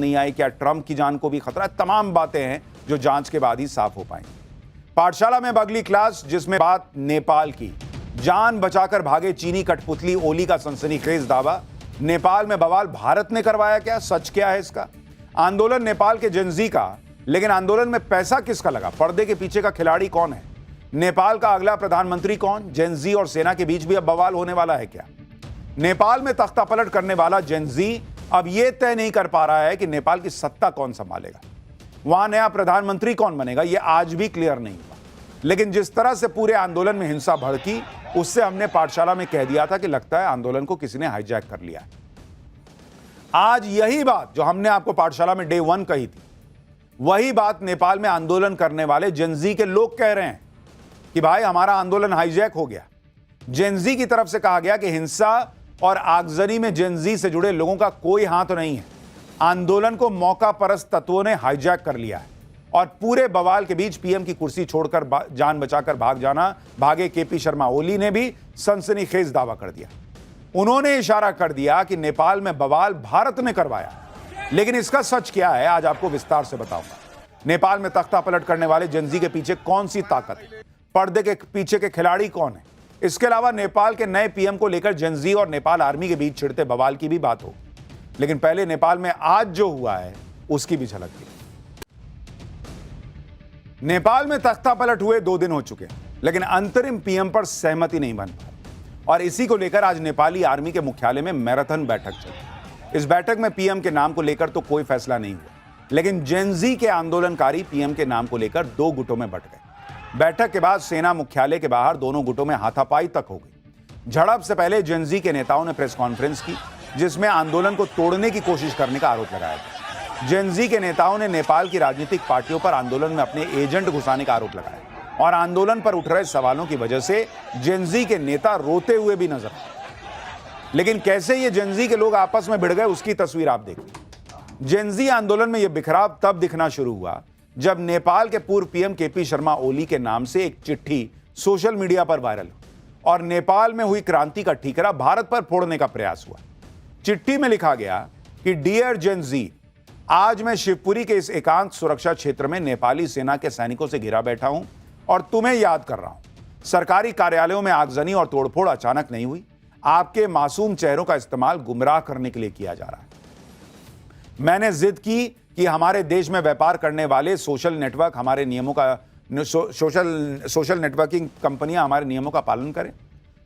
नहीं आई, क्या ट्रंप की जान को भी खतरा है? तमाम बातें हैं जो जांच के बाद ही साफ हो पाएंगी। पाठशाला में अब अगली क्लास, जिसमें बात नेपाल की। जान बचाकर भागे चीनी कठपुतली ओली का सनसनीखेज दावा। नेपाल में बवाल भारत ने करवाया क्या? सच क्या है इसका? आंदोलन नेपाल के जेनजी का, लेकिन आंदोलन में पैसा किसका लगा? पर्दे के पीछे का खिलाड़ी कौन है? नेपाल का अगला प्रधानमंत्री कौन? जेनजी और सेना के बीच भी अब बवाल होने वाला है क्या? नेपाल में तख्ता पलट करने वाला जेनजी अब यह तय नहीं कर पा रहा है कि नेपाल की सत्ता कौन संभालेगा, वहां नया प्रधानमंत्री कौन बनेगा, यह आज भी क्लियर नहीं हुआ। लेकिन जिस तरह से पूरे आंदोलन में हिंसा भड़की, उससे हमने पाठशाला में कह दिया था कि लगता है आंदोलन को किसी ने हाईजैक कर लिया है। आज यही बात जो हमने आपको पाठशाला में डे 1 कही थी, वही बात नेपाल में आंदोलन करने वाले जेनजी के लोग कह रहे हैं कि भाई हमारा आंदोलन हाईजैक हो गया। जेनजी की तरफ से कहा गया कि हिंसा और आगजनी में जेनजी से जुड़े लोगों का कोई हाथ नहीं है, आंदोलन को मौका परस्त तत्वों ने हाईजैक कर लिया है। और पूरे बवाल के बीच पीएम की कुर्सी छोड़कर जान बचाकर भागे केपी शर्मा ओली ने भी सनसनीखेज दावा कर दिया। उन्होंने इशारा कर दिया कि नेपाल में बवाल भारत ने करवाया। लेकिन इसका सच क्या है, आज आपको विस्तार से बताऊंगा। नेपाल में तख्ता पलट करने वाले जेनजी के पीछे कौन सी ताकत है? पर्दे के पीछे के खिलाड़ी कौन है? इसके अलावा नेपाल के नए पीएम को लेकर जेनजी और नेपाल आर्मी के बीच छिड़ते बवाल की भी बात हो। लेकिन पहले नेपाल में आज जो हुआ है उसकी भी झलक दी। नेपाल में तख्ता पलट हुए 2 दिन हो चुके हैं, लेकिन अंतरिम पीएम पर सहमति नहीं बन पाई और इसी को लेकर आज नेपाली आर्मी के मुख्यालय में मैराथन बैठक चली। इस बैठक में पीएम के नाम को लेकर तो कोई फैसला नहीं हुआ, लेकिन जेनजी के आंदोलनकारी पीएम के नाम को लेकर 2 गुटों में बंट गए। बैठक के बाद सेना मुख्यालय के बाहर दोनों गुटों में हाथापाई तक हो गई। झड़प से पहले जेनजी के नेताओं ने प्रेस कॉन्फ्रेंस की, जिसमें आंदोलन को तोड़ने की कोशिश करने का आरोप लगाया था। जेनजी के नेताओं ने नेपाल की राजनीतिक पार्टियों पर आंदोलन में अपने एजेंट घुसाने का आरोप लगाया और आंदोलन पर उठ रहे सवालों की वजह से जेनजी के नेता रोते हुए भी नजर आए। लेकिन कैसे ये जेनजी के लोग आपस में भिड़ गए, उसकी तस्वीर आप देखिए। जेनजी आंदोलन में यह बिखराव तब दिखना शुरू हुआ जब नेपाल के पूर्व पीएम केपी शर्मा ओली के नाम से एक चिट्ठी सोशल मीडिया पर वायरल हुई और नेपाल में हुई क्रांति का ठीकरा भारत पर फोड़ने का प्रयास हुआ। चिट्ठी में लिखा गया कि डियर जेनजी, आज मैं शिवपुरी के इस एकांत सुरक्षा क्षेत्र में नेपाली सेना के सैनिकों से घिरा बैठा हूं और तुम्हें याद कर रहा हूं। सरकारी कार्यालयों में आगजनी और तोड़फोड़ अचानक नहीं हुई, आपके मासूम चेहरों का इस्तेमाल गुमराह करने के लिए किया जा रहा है। मैंने जिद की कि हमारे देश में व्यापार करने वाले सोशल नेटवर्क हमारे नियमों का सोशल नेटवर्किंग कंपनियां हमारे नियमों का पालन करें,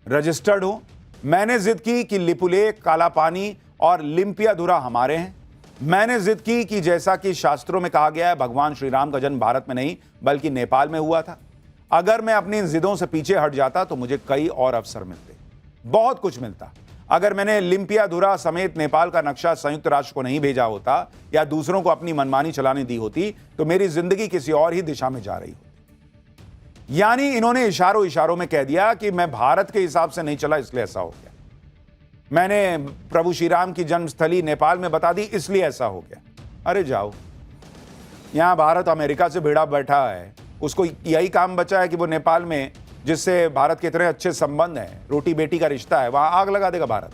रजिस्टर्ड हो। मैंने जिद की कि लिपुलेख, कालापानी और लिम्पियाधुरा हमारे हैं। मैंने जिद की कि जैसा कि शास्त्रों में कहा गया है, भगवान श्री राम का जन्म भारत में नहीं बल्कि नेपाल में हुआ था। अगर मैं अपनी इन जिदों से पीछे हट जाता तो मुझे कई और अवसर मिलते, बहुत कुछ मिलता। अगर मैंने लिम्पियाधुरा समेत नेपाल का नक्शा संयुक्त राष्ट्र को नहीं भेजा होता या दूसरों को अपनी मनमानी चलाने दी होती तो मेरी जिंदगी किसी और ही दिशा में जा रही होती। यानी इन्होंने इशारों इशारों में कह दिया कि मैं भारत के हिसाब से नहीं चला इसलिए ऐसा हो गया, मैंने प्रभु श्री राम की जन्मस्थली नेपाल में बता दी इसलिए ऐसा हो गया। अरे जाओ, यहां भारत अमेरिका से भिड़ा बैठा है, उसको यही काम बचा है कि वो नेपाल में जिससे भारत के इतने अच्छे संबंध हैं, रोटी बेटी का रिश्ता है, वहां आग लगा देगा भारत।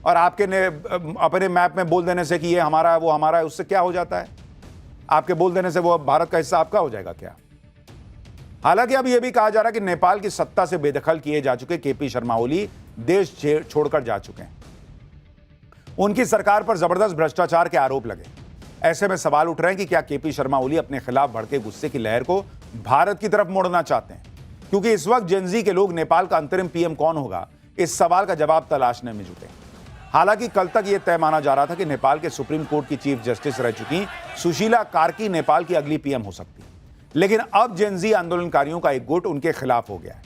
और आपके अपने मैप में बोल देने से कि ये हमारा है वो हमारा है, उससे क्या हो जाता है? आपके बोल देने से वो भारत का हिस्सा आपका हो जाएगा क्या? हालांकि अब यह भी कहा जा रहा है कि नेपाल की सत्ता से बेदखल किए जा चुके केपी शर्मा ओली देश छोड़कर जा चुके हैं। उनकी सरकार पर जबरदस्त भ्रष्टाचार के आरोप लगे। ऐसे में सवाल उठ रहे हैं कि क्या केपी शर्मा ओली अपने खिलाफ भड़के गुस्से की लहर को भारत की तरफ मोड़ना चाहते हैं? क्योंकि इस वक्त जेनजी के लोग नेपाल का अंतरिम पीएम कौन होगा, इस सवाल का जवाब तलाशने में जुटे। हालांकि कल तक यह तय माना जा रहा था कि नेपाल के सुप्रीम कोर्ट की चीफ जस्टिस रह चुकी सुशीला कार्की नेपाल की अगली पीएम हो सकती है। लेकिन अब जेनजी आंदोलनकारियों का एक गुट उनके खिलाफ हो गया है।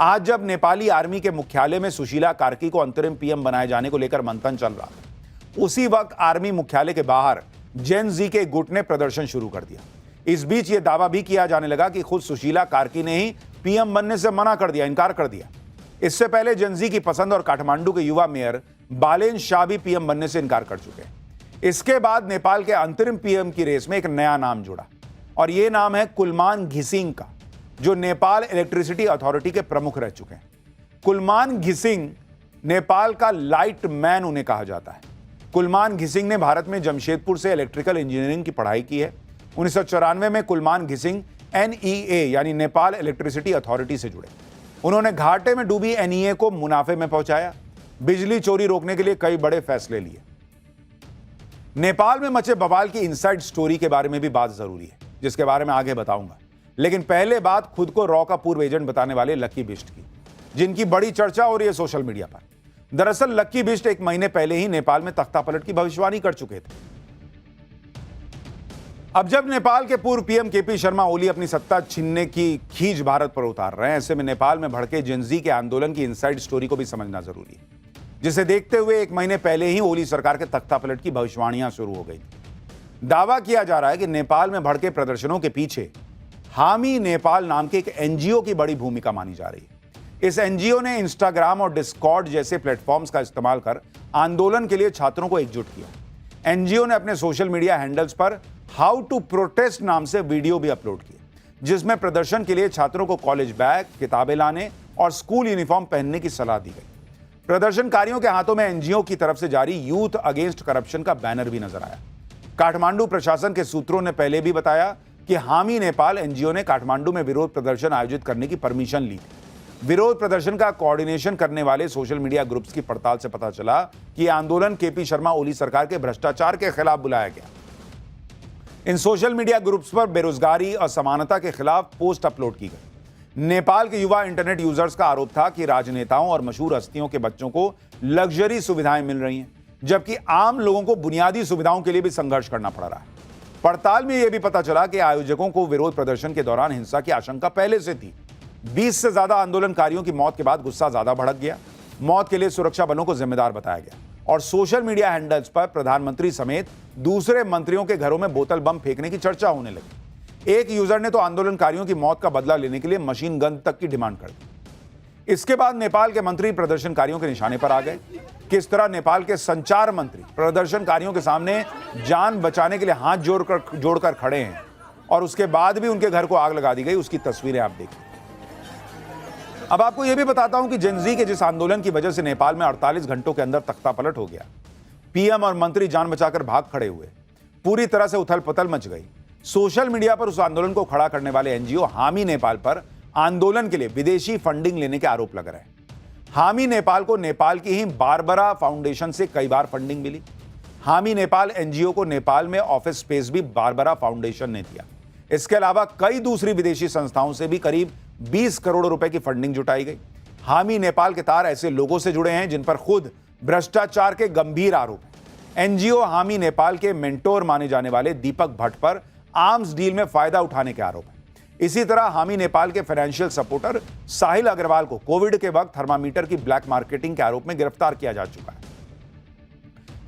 आज जब नेपाली आर्मी के मुख्यालय में सुशीला कार्की को अंतरिम पीएम बनाए जाने को लेकर मंथन चल रहा था, उसी वक्त आर्मी मुख्यालय के बाहर जेनजी के गुट ने प्रदर्शन शुरू कर दिया। इस बीच यह दावा भी किया जाने लगा कि खुद सुशीला कार्की ने ही पीएम बनने से मना कर दिया, इनकार कर दिया। इससे पहले जेनजी की पसंद और काठमांडू के युवा मेयर बालेन शाह भी पीएम बनने से इनकार कर चुके हैं। इसके बाद नेपाल के अंतरिम पीएम की रेस में एक नया नाम जुड़ा और यह नाम है कुलमान घिसिंग का, जो नेपाल इलेक्ट्रिसिटी अथॉरिटी के प्रमुख रह चुके हैं। कुलमान घिसिंग नेपाल का लाइट मैन उन्हें कहा जाता है। कुलमान घिसिंग ने भारत में जमशेदपुर से इलेक्ट्रिकल इंजीनियरिंग की पढ़ाई की है। 1994 में कुलमान घिसिंग NEA यानी नेपाल इलेक्ट्रिसिटी अथॉरिटी से जुड़े। उन्होंने घाटे में डूबी NEA को मुनाफे में पहुंचाया, बिजली चोरी रोकने के लिए कई बड़े फैसले लिए। नेपाल में मचे बवाल की इनसाइड स्टोरी के बारे में भी बात जरूरी है, जिसके बारे में आगे बताऊंगा। लेकिन पहले बात खुद को रॉ का पूर्व एजेंट बताने वाले लक्की बिष्ट की, जिनकी बड़ी चर्चा हो रही है सोशल मीडिया पर। दरअसल लक्की बिष्ट 1 महीने पहले ही नेपाल में तख्तापलट की भविष्यवाणी कर चुके थे। अब जब नेपाल के पूर्व पीएम केपी शर्मा ओली अपनी सत्ता छीनने की खींच भारत पर उतार रहे हैं, ऐसे में नेपाल में भड़के जेनजी के आंदोलन की इनसाइड स्टोरी को भी समझना जरूरी है, जिसे देखते हुए 1 महीने पहले ही ओली सरकार के तख्तापलट की भविष्यवाणियां शुरू हो गई थी। दावा किया जा रहा है कि नेपाल में भड़के प्रदर्शनों के पीछे हामी नेपाल नाम के एक एनजीओ की बड़ी भूमिका मानी जा रही है। इस एनजीओ ने इंस्टाग्राम और डिस्कॉर्ड जैसे प्लेटफॉर्म्स का इस्तेमाल कर आंदोलन के लिए छात्रों को एकजुट किया। एनजीओ ने अपने सोशल मीडिया हैंडल्स पर हाउ टू प्रोटेस्ट नाम से वीडियो भी अपलोड किए, जिसमें प्रदर्शन के लिए छात्रों को कॉलेज बैग, किताबें लाने और स्कूल यूनिफॉर्म पहनने की सलाह दी गई। प्रदर्शनकारियों के हाथों में एनजीओ की तरफ से जारी यूथ अगेंस्ट करप्शन का बैनर भी नजर आया। काठमांडू प्रशासन के सूत्रों ने पहले भी बताया कि हामी नेपाल एनजीओ ने काठमांडू में विरोध प्रदर्शन आयोजित करने की परमिशन ली थी। विरोध प्रदर्शन का कोऑर्डिनेशन करने वाले सोशल मीडिया ग्रुप्स की पड़ताल से पता चला कि आंदोलन केपी शर्मा ओली सरकार के भ्रष्टाचार के खिलाफ बुलाया गया। इन सोशल मीडिया ग्रुप्स पर बेरोजगारी, असमानता के खिलाफ पोस्ट अपलोड की गई। नेपाल के युवा इंटरनेट यूजर्स का आरोप था कि राजनेताओं और मशहूर हस्तियों के बच्चों को लग्जरी सुविधाएं मिल रही हैं, जबकि आम लोगों को बुनियादी सुविधाओं के लिए भी संघर्ष करना पड़ रहा है। पड़ताल में यह भी पता चला कि आयोजकों को विरोध प्रदर्शन के दौरान हिंसा की आशंका पहले से थी। 20 से ज्यादा आंदोलनकारियों की मौत के बाद गुस्सा ज्यादा भड़क गया। मौत के लिए सुरक्षा बलों को जिम्मेदार बताया गया और सोशल मीडिया हैंडल्स पर प्रधानमंत्री समेत दूसरे मंत्रियों के घरों में बोतल बम फेंकने की चर्चा होने लगी। एक यूजर ने तो आंदोलनकारियों की मौत का बदला लेने के लिए मशीन गन तक की डिमांड कर दी। इसके बाद नेपाल के मंत्री प्रदर्शनकारियों के निशाने पर आ गए। किस तरह नेपाल के संचार मंत्री प्रदर्शनकारियों के सामने जान बचाने के लिए हाथ जोड़कर खड़े हैं और उसके बाद भी उनके घर को आग लगा दी गई, उसकी तस्वीरें आप देखिए। अब आपको यह भी बताता हूं कि जेनजी के जिस आंदोलन की वजह से नेपाल में 48 घंटों के अंदर तख्तापलट हो गया, पीएम और मंत्री जान बचाकर भाग खड़े हुए, पूरी तरह से उथल पुथल मच गई। सोशल मीडिया पर उस आंदोलन को खड़ा करने वाले एनजीओ हामी नेपाल पर आंदोलन के लिए विदेशी फंडिंग लेने के आरोप लग रहे हैं। हामी नेपाल को नेपाल की ही बारबरा फाउंडेशन से कई बार फंडिंग मिली। हामी नेपाल एनजीओ को नेपाल में ऑफिस स्पेस भी बारबरा फाउंडेशन ने दिया। इसके अलावा कई दूसरी विदेशी संस्थाओं से भी करीब 20 करोड़ रुपए की फंडिंग जुटाई गई। हामी नेपाल के तार ऐसे लोगों से जुड़े हैं जिन पर खुद भ्रष्टाचार के गंभीर आरोप हैं। एनजीओ हामी नेपाल के मेंटोर माने जाने वाले दीपक भट्ट पर आर्म्स डील में फायदा उठाने के आरोप है। इसी तरह हामी नेपाल के फाइनेंशियल सपोर्टर साहिल अग्रवाल को कोविड के वक्त थर्मामीटर की ब्लैक मार्केटिंग के आरोप में गिरफ्तार किया जा चुका है।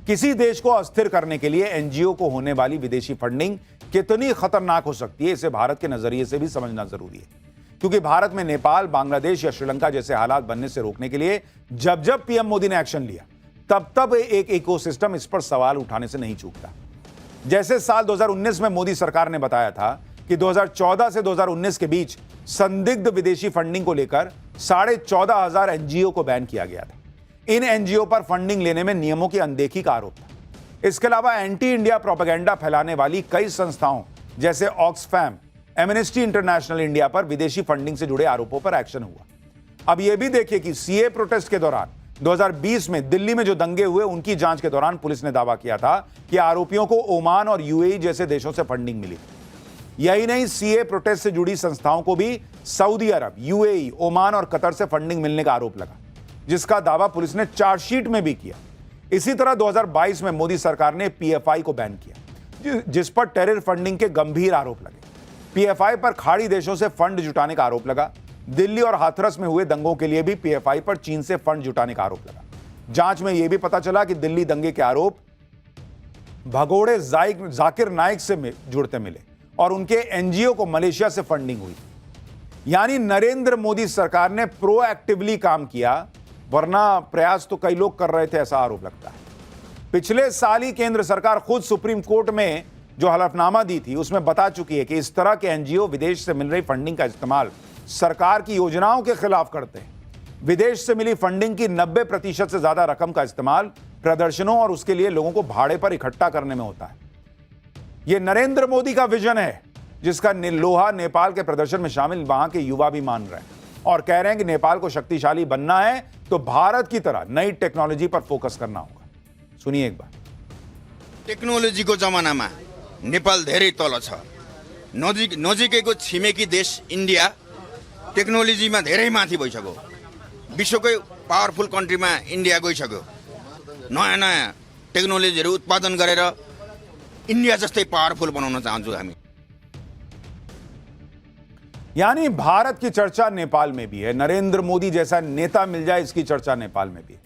किसी देश को अस्थिर करने के लिए एनजीओ को होने वाली विदेशी फंडिंग कितनी खतरनाक हो सकती है, इसे भारत के नजरिए से भी समझना जरूरी है, क्योंकि भारत में नेपाल, बांग्लादेश या श्रीलंका जैसे हालात बनने से रोकने के लिए जब जब पीएम मोदी ने एक्शन लिया, तब तब एक इकोसिस्टम इस पर सवाल उठाने से नहीं चूकता। जैसे साल 2019 में मोदी सरकार ने बताया था कि 2014 से 2019 के बीच संदिग्ध विदेशी फंडिंग को लेकर 14,500 एनजीओ को बैन किया गया था। इन एनजीओ पर फंडिंग लेने में नियमों की अनदेखी का आरोप था। इसके अलावा एंटी इंडिया प्रोपेगेंडा फैलाने वाली कई संस्थाओं जैसे ऑक्सफैम, एमनेस्टी इंटरनेशनल इंडिया पर विदेशी फंडिंग से जुड़े आरोपों पर एक्शन हुआ। अब यह भी देखिए कि सीए प्रोटेस्ट के दौरान 2020 में दिल्ली में जो दंगे हुए, उनकी जांच के दौरान पुलिस ने दावा किया था कि आरोपियों को ओमान और यूएई जैसे देशों से फंडिंग मिली। यही नहीं, सीए प्रोटेस्ट से जुड़ी संस्थाओं को भी सऊदी अरब, यूएई, ओमान और कतर से फंडिंग मिलने का आरोप लगा, जिसका दावा पुलिस ने चार्जशीट में भी किया। इसी तरह 2022 में मोदी सरकार ने पीएफआई को बैन किया, जिस पर टेरर फंडिंग के गंभीर आरोप लगे। पीएफआई पर खाड़ी देशों से फंड जुटाने का आरोप लगा। दिल्ली और हाथरस में हुए दंगों के लिए भी पीएफआई पर चीन से फंड जुटाने का आरोप लगा। जांच में यह भी पता चला कि दिल्ली दंगे के आरोप भगोड़े जाकिर नाइक से जुड़ते मिले और उनके एनजीओ को मलेशिया से फंडिंग हुई। यानी नरेंद्र मोदी सरकार ने प्रोएक्टिवली काम किया, वरना प्रयास तो कई लोग कर रहे थे, ऐसा आरोप लगता है। पिछले साल ही केंद्र सरकार खुद सुप्रीम कोर्ट में जो हलफनामा दी थी, उसमें बता चुकी है कि इस तरह के एनजीओ विदेश से मिल रही फंडिंग का इस्तेमाल सरकार की योजनाओं के खिलाफ करते हैं। विदेश से मिली फंडिंग की 90% से ज्यादा रकम का इस्तेमाल प्रदर्शनों और उसके लिए लोगों को भाड़े पर इकट्ठा करने में होता है। यह नरेंद्र मोदी का विजन है, जिसका लोहा नेपाल के प्रदर्शन में शामिल वहां के युवा भी मान रहे हैं और कह रहे हैं कि नेपाल को शक्तिशाली बनना है तो भारत की तरह नई टेक्नोलॉजी पर फोकस करना होगा। सुनिए एक बार। टेक्नोलोजीको जमानामा नेपाल धेरै तल छ। नजिकैको छिमेकी देश इन्डिया टेक्नोलोजीमा धेरै माथि भइसक्यो। विश्वकै पावरफुल कन्ट्रीमा इन्डिया गइसक्यो। नयाँ नयाँ टेक्नोलोजीहरू उत्पादन गरेर इन्डिया जस्तै पावरफुल बनाउन चाहन्छौँ हामी। यानी भारत की चर्चा नेपाल में भी है, नरेंद्र मोदी जैसा नेता मिल जाए इसकी चर्चा नेपाल में भी है।